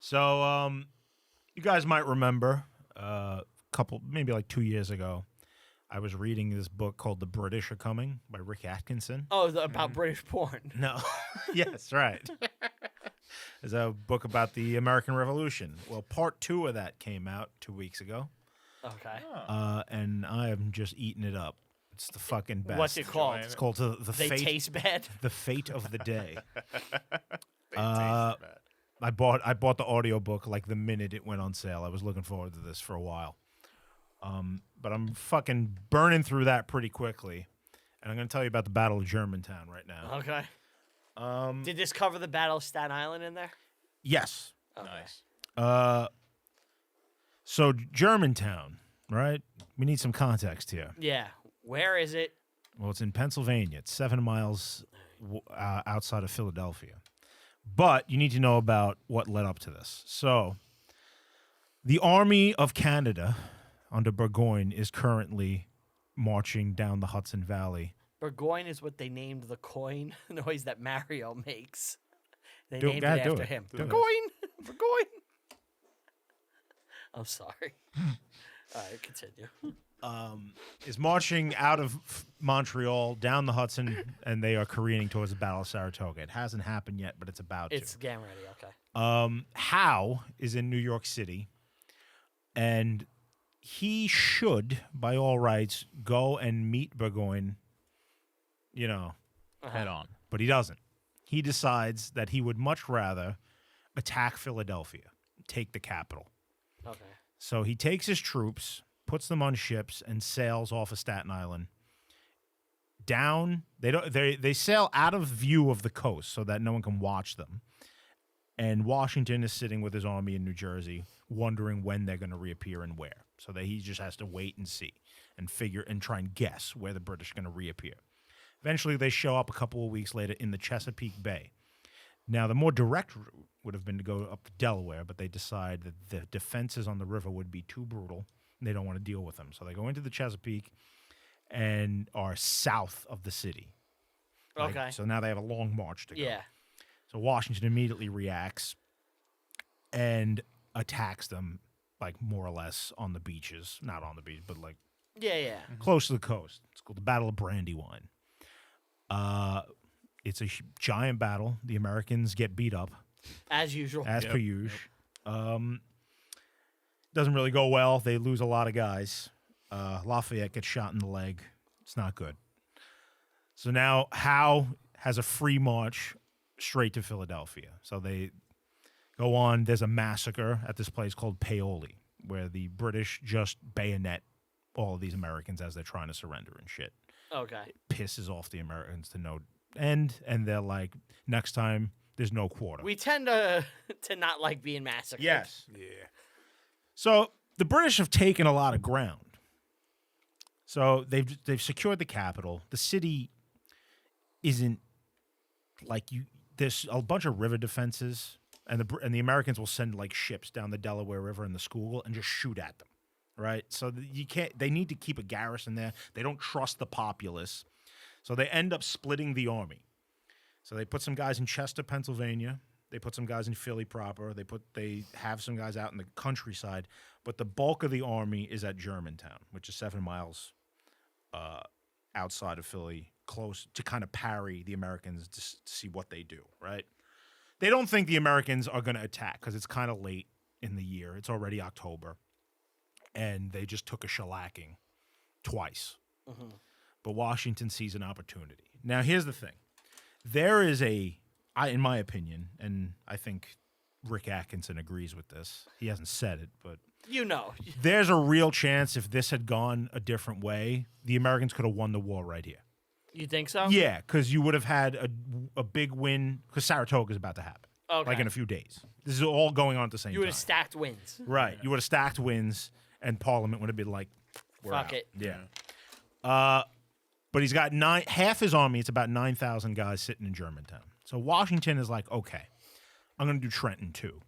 So, you guys might remember maybe like 2 years ago, I was reading this book called The British Are Coming by Rick Atkinson. Oh, about British porn. No. Yes, right. It's a book about the American Revolution. Well, part 2 of that came out 2 weeks ago. Okay. And I am just eating it up. It's the fucking best. What's it called? It's called the They fate. taste bad. The Fate of the Day. They taste bad. I bought the audiobook like the minute it went on sale. I was looking forward to this for a while. But I'm fucking burning through that pretty quickly. And I'm going to tell you about the Battle of Germantown right now. Okay. Did this cover the Battle of Staten Island in there? Yes. Okay. Nice. So Germantown, right? We need some context here. Yeah. Where is it? Well, it's in Pennsylvania. It's 7 miles outside of Philadelphia. But you need to know about what led up to this. So the Army of Canada under Burgoyne is currently marching down the Hudson Valley. Burgoyne is what they named the coin noise that Mario makes. They Do named it. it Do after it. him. Do it. Burgoyne! Burgoyne! I'm sorry. All right, continue. Is marching out of Montreal down the Hudson, and they are careening towards the Battle of Saratoga. It hasn't happened yet, but it's about It's to. getting ready, okay. Howe is in New York City, and he should, by all rights, go and meet Burgoyne, Head on. but he doesn't. He decides that he would much rather attack Philadelphia, take the capital. Okay. So he takes his troops, puts them on ships, and sails off of Staten Island. Down, they sail out of view of the coast so that no one can watch them. And Washington is sitting with his army in New Jersey, wondering when they're going to reappear and where. So that he just has to wait and see and figure and try and guess where the British are going to reappear. Eventually, they show up a couple of weeks later in the Chesapeake Bay. Now, the more direct route would have been to go up to Delaware, but they decide that the defenses on the river would be too brutal, and they don't want to deal with them. So they go into the Chesapeake and are south of the city. Like, Okay. so now they have a long march to go. Yeah. So Washington immediately reacts and attacks them, like more or less on the beaches. Not on the beach, but like Yeah. close to the coast. It's called the Battle of Brandywine. It's a giant battle. The Americans get beat up, As usual. as per usual. Doesn't really go well. They lose a lot of guys. Lafayette gets shot in the leg. It's not good. So now Howe has a free march straight to Philadelphia. So they go on. There's a massacre at this place called Paoli, where the British just bayonet all of these Americans as they're trying to surrender and shit. Okay. Pisses off the Americans to no end, and they're like, next time there's no quarter. We tend to not like being massacred. Yes. Yeah. So the British have taken a lot of ground. So they've secured the capital. The city isn't like you. There's a bunch of river defenses, and the Americans will send like ships down the Delaware River in the Schuylkill and just shoot at them. Right, so you can't. They need to keep a garrison there. They don't trust the populace, so they end up splitting the army. So they put some guys in Chester, Pennsylvania. They put some guys in Philly proper. They have some guys out in the countryside, but the bulk of the army is at Germantown, which is 7 miles outside of Philly, close to kind of parry the Americans to see what they do. Right, they don't think the Americans are going to attack because it's kind of late in the year. It's already October. And they just took a shellacking twice. Mm-hmm. But Washington sees an opportunity. Now, here's the thing. There is in my opinion, and I think Rick Atkinson agrees with this. He hasn't said it, but there's a real chance if this had gone a different way, the Americans could have won the war right here. You think so? Yeah, because you would have had a big win, because Saratoga is about to happen. Okay. Like in a few days. This is all going on at the same time. You would have stacked wins. Right. You would have stacked wins, and Parliament would have been like, we're Fuck out. it. Yeah. But he's got half his army. It's about 9,000 guys sitting in Germantown. So Washington is like, okay, I'm going to do Trenton too.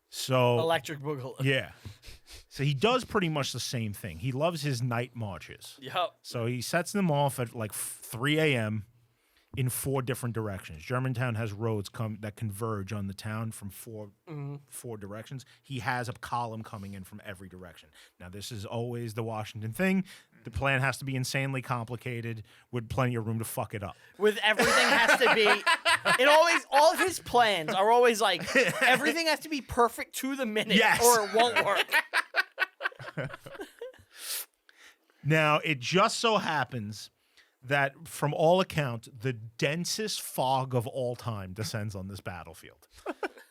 So Electric Boogaloo. yeah. So he does pretty much the same thing. He loves his night marches. Yup. So he sets them off at like 3 a.m. in 4 different directions. Germantown has roads that converge on the town from four directions. He has a column coming in from every direction. Now, this is always the Washington thing. The plan has to be insanely complicated with plenty of room to fuck it up. With everything has to be, all of his plans are always like, everything has to be perfect to the minute, Yes. or it won't work. Now, it just so happens that, from all accounts, the densest fog of all time descends on this battlefield.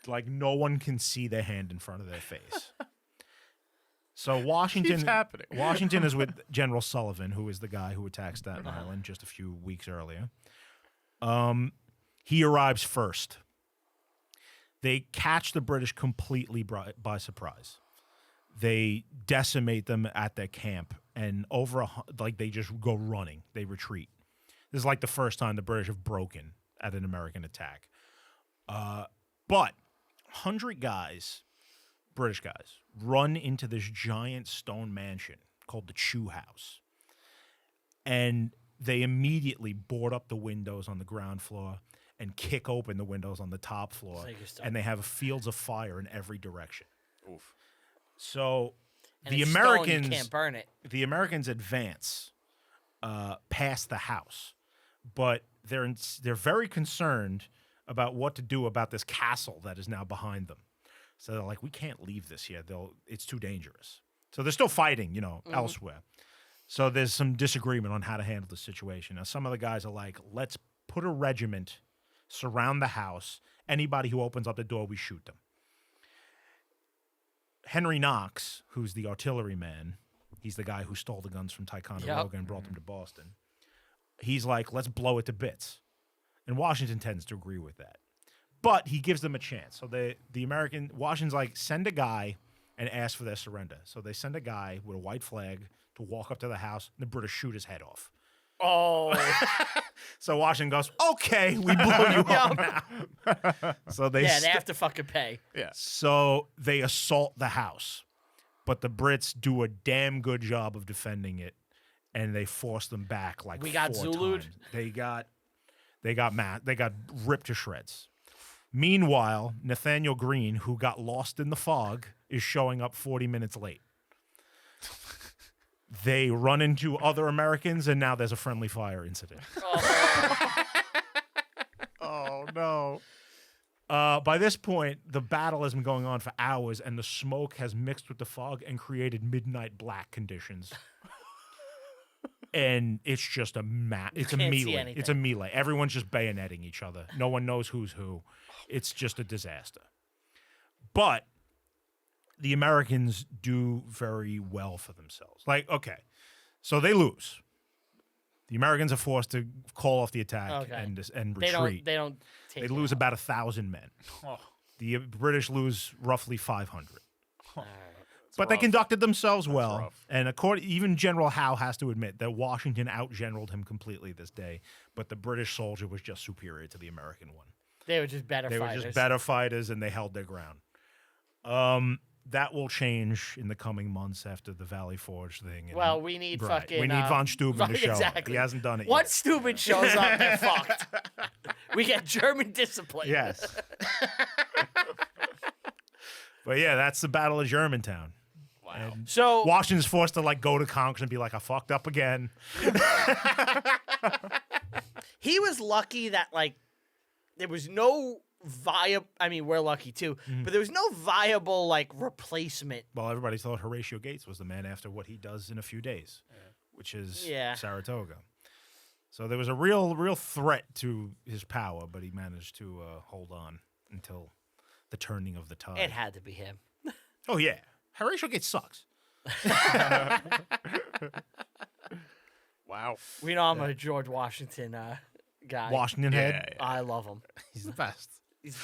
Like, no one can see their hand in front of their face. So Keeps happening. Washington is with General Sullivan, who is the guy who attacked Staten Island just a few weeks earlier. He arrives first. They catch the British completely by surprise. They decimate them at their camp, and they just go running. They retreat. This is like the first time the British have broken at an American attack. But 100 guys, British guys, run into this giant stone mansion called the Chew House. And they immediately board up the windows on the ground floor and kick open the windows on the top floor. And they have fields of fire in every direction. Oof. So And the it's stone, Americans you can't burn it. the Americans advance past the house, but they're very concerned about what to do about this castle that is now behind them. So they're like, we can't leave this here. It's too dangerous. So they're still fighting, elsewhere. So there's some disagreement on how to handle the situation. Now, some of the guys are like, let's put a regiment, surround the house. Anybody who opens up the door, we shoot them. Henry Knox, who's the artillery man, he's the guy who stole the guns from Ticonderoga and brought them to Boston. He's like, let's blow it to bits. And Washington tends to agree with that. But he gives them a chance. So Washington's like, send a guy and ask for their surrender. So they send a guy with a white flag to walk up to the house, and the British shoot his head off. Oh. So Washington goes, okay, we blew you up now. So they have to fucking pay. Yeah. So they assault the house, but the Brits do a damn good job of defending it, and they force them back like We got 4 Zulu'd? times. They got ripped to shreds. Meanwhile, Nathaniel Greene, who got lost in the fog, is showing up 40 minutes late. They run into other Americans, and now there's a friendly fire incident. Oh, no. By this point, the battle has been going on for hours, and the smoke has mixed with the fog and created midnight black conditions. And it's just it's a can't see melee. anything. It's a melee. Everyone's just bayoneting each other. No one knows who's who. It's just a disaster. But the Americans do very well for themselves. Like, okay, so they lose. The Americans are forced to call off the attack and retreat. They don't take They it lose out. about 1,000 men. Oh, The British lose roughly 500. All right. But they rough. conducted themselves well. rough. And even General Howe has to admit that Washington outgeneraled him completely this day. But the British soldier was just superior to the American one. They were just better They fighters. were just better fighters, and they held their ground. That will change in the coming months after the Valley Forge thing. And- Well, we need Right. fucking... We need von Steuben to show up. exactly. He hasn't done it Once yet. Steuben shows up, they're fucked. We get German discipline. Yes. But yeah, that's the Battle of Germantown. wow. And So Washington's forced to go to Congress and be like, I fucked up again. he was lucky that there was no viable. I mean, we're lucky too, but there was no viable replacement. Well, everybody thought Horatio Gates was the man after what he does in a few days, which is Saratoga. So there was a real threat to his power, but he managed to hold on until the turning of the tide. It had to be him. Oh, yeah. Horatio Gates sucks. Wow. We know I'm a George Washington guy. Washington head. I love him. He's the best. He's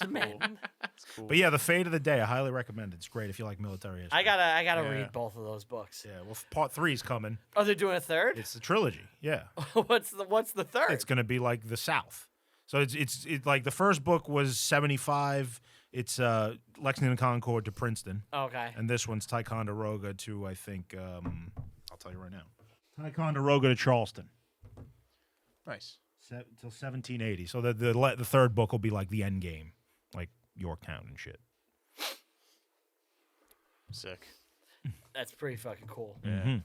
the man. That's cool. But yeah, The Fate of the Day, I highly recommend it. It's great if you like military history. I gotta Yeah. read both of those books. Yeah, well, part 3 is coming. Oh, they're doing a third? It's a trilogy. Yeah. What's the third? It's going to be like the South. So it's like the first book was 75. It's Lexington and Concord to Princeton. Okay. And this one's Ticonderoga to, I think, I'll tell you right now. Ticonderoga to Charleston. Nice. Till 1780. So the third book will be like the end game, like Yorktown and shit. Sick. That's pretty fucking cool. Yeah.